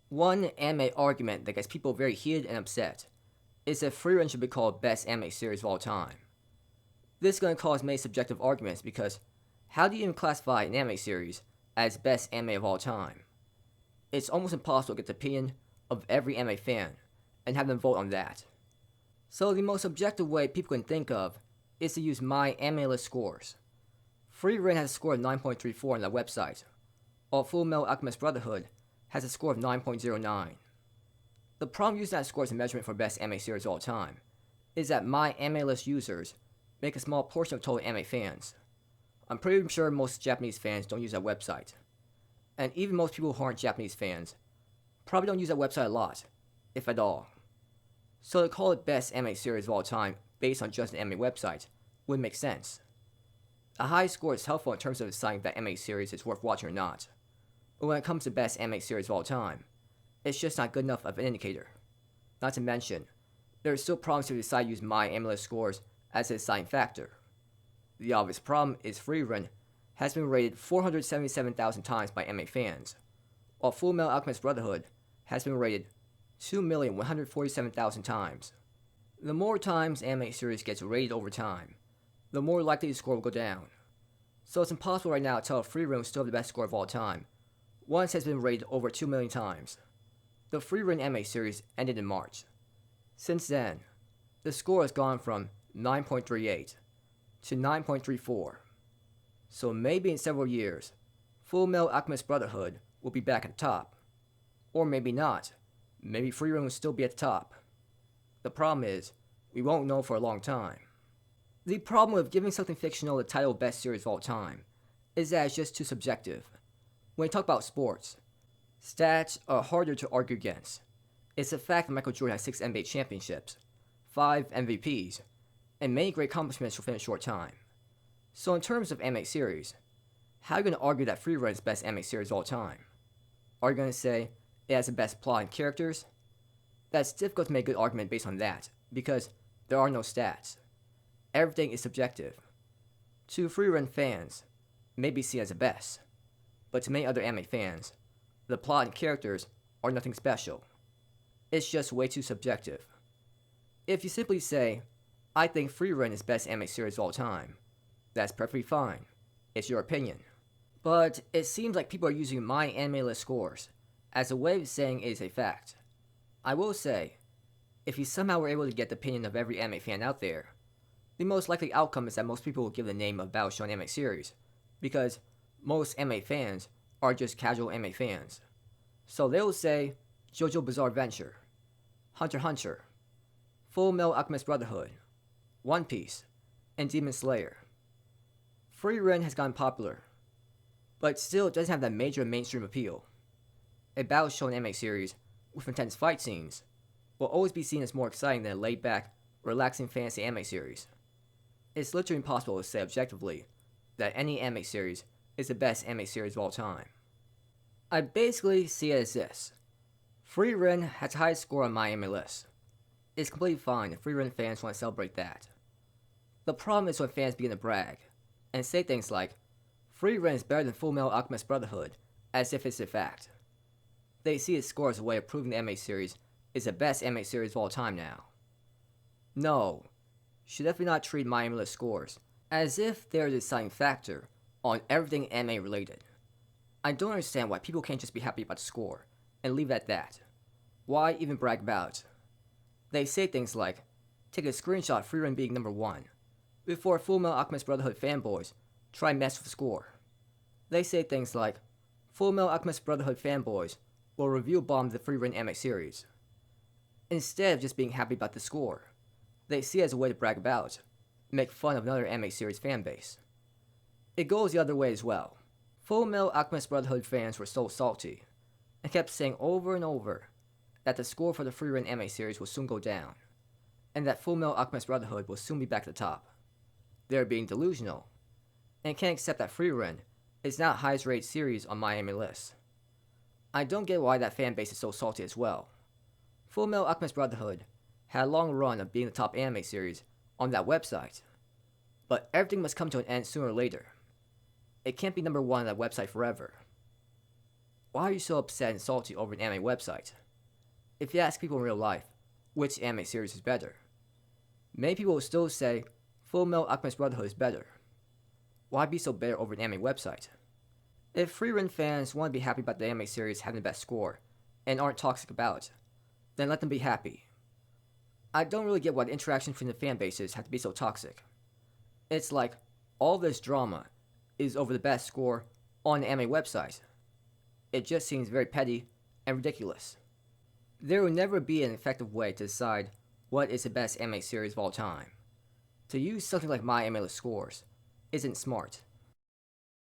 One anime argument that gets people very heated and upset is that Frieren should be called best anime series of all time. This is going to cause many subjective arguments because how do you even classify an anime series as best anime of all time? It's almost impossible to get the opinion of every anime fan and have them vote on that. So the most objective way people can think of is to use my anime list scores. Frieren has a score of 9.34 on that website, while Full Metal Alchemist Brotherhood has a score of 9.09. The problem using that score as a measurement for best anime series of all time is that my anime list users make a small portion of total anime fans. I'm pretty sure most Japanese fans don't use that website. And even most people who aren't Japanese fans probably don't use that website a lot, if at all. So to call it best anime series of all time based on just an anime website would make sense. A high score is helpful in terms of deciding if that anime series is worth watching or not. But when it comes to best anime series of all time, it's just not good enough of an indicator. Not to mention, there are still problems to decide to use my anime list scores as a deciding factor. The obvious problem is Frieren has been rated 477,000 times by anime fans, while Full Metal Alchemist Brotherhood has been rated 2,147,000 times. The more times an anime series gets rated over time, the more likely the score will go down. So it's impossible right now to tell if Frieren will still have the best score of all time, once it has been rated over 2 million times. The Frieren anime series ended in March. Since then, the score has gone from 9.38 to 9.34. So maybe in several years, Full Metal Alchemist Brotherhood will be back at the top. Or maybe not. Maybe Frieren will still be at the top. The problem is, we won't know for a long time. The problem with giving something fictional the title of best series of all time is that it's just too subjective. When we talk about sports, stats are harder to argue against. It's a fact that Michael Jordan has 6 NBA championships, 5 MVPs, and many great accomplishments within a short time. So in terms of anime series, how are you going to argue that Frieren is the best anime series of all time? Are you going to say it has the best plot and characters? That's difficult to make a good argument based on that, because there are no stats. Everything is subjective. To Frieren fans, it may be seen as the best, but to many other anime fans, the plot and characters are nothing special. It's just way too subjective. If you simply say, I think Frieren is best anime series of all time, that's perfectly fine. It's your opinion. But it seems like people are using my anime list scores as a way of saying it is a fact. I will say, if you somehow were able to get the opinion of every anime fan out there, the most likely outcome is that most people will give the name of Battle Shonen anime series, because most anime fans are just casual anime fans. So they will say JoJo Bizarre Adventure, Hunter x Hunter, Full Metal Alchemist Brotherhood, One Piece, and Demon Slayer. Frieren has gotten popular, but still it doesn't have that major mainstream appeal. A Battle Shonen anime series with intense fight scenes will always be seen as more exciting than a laid-back, relaxing fantasy anime series. It's literally impossible to say objectively that any anime series is the best anime series of all time. I basically see it as this. Frieren has the highest score on my anime list. It's completely fine if Frieren fans want to celebrate that. The problem is when fans begin to brag and say things like, Frieren is better than Full Metal Alchemist Brotherhood, as if it's a fact. They see its score as a way of proving the anime series is the best anime series of all time now. No, you should definitely not treat my anime list scores as if they're the deciding factor on everything anime related. I don't understand why people can't just be happy about the score and leave it at that. Why even brag about it? They say things like, take a screenshot of Frieren being number 1, before Full Metal Alchemist Brotherhood fanboys try and mess with the score. They say things like, Full Metal Alchemist Brotherhood fanboys will review bomb the Frieren anime series. Instead of just being happy about the score, they see it as a way to brag about, make fun of another anime series fanbase. It goes the other way as well. Full Metal Alchemist Brotherhood fans were so salty, and kept saying over and over that the score for the Frieren anime series will soon go down, and that Full Metal Alchemist Brotherhood will soon be back at the top. They're being delusional, and can't accept that Frieren is not highest rated series on my anime list. I don't get why that fanbase is so salty as well. Full Metal Alchemist Brotherhood had a long run of being the top anime series on that website, but everything must come to an end sooner or later. It can't be number 1 on that website forever. why are you so upset and salty over an anime website? If you ask people in real life, which anime series is better, many people will still say Full Metal Alchemist Brotherhood is better. Why be so bitter over an anime website? If Frieren fans want to be happy about the anime series having the best score, and aren't toxic about it, then let them be happy. I don't really get why the interaction between the fan bases have to be so toxic. It's like, all this drama is over the best score on the anime website. It just seems very petty and ridiculous. There will never be an effective way to decide what is the best anime series of all time. To use something like My Anime List scores isn't smart.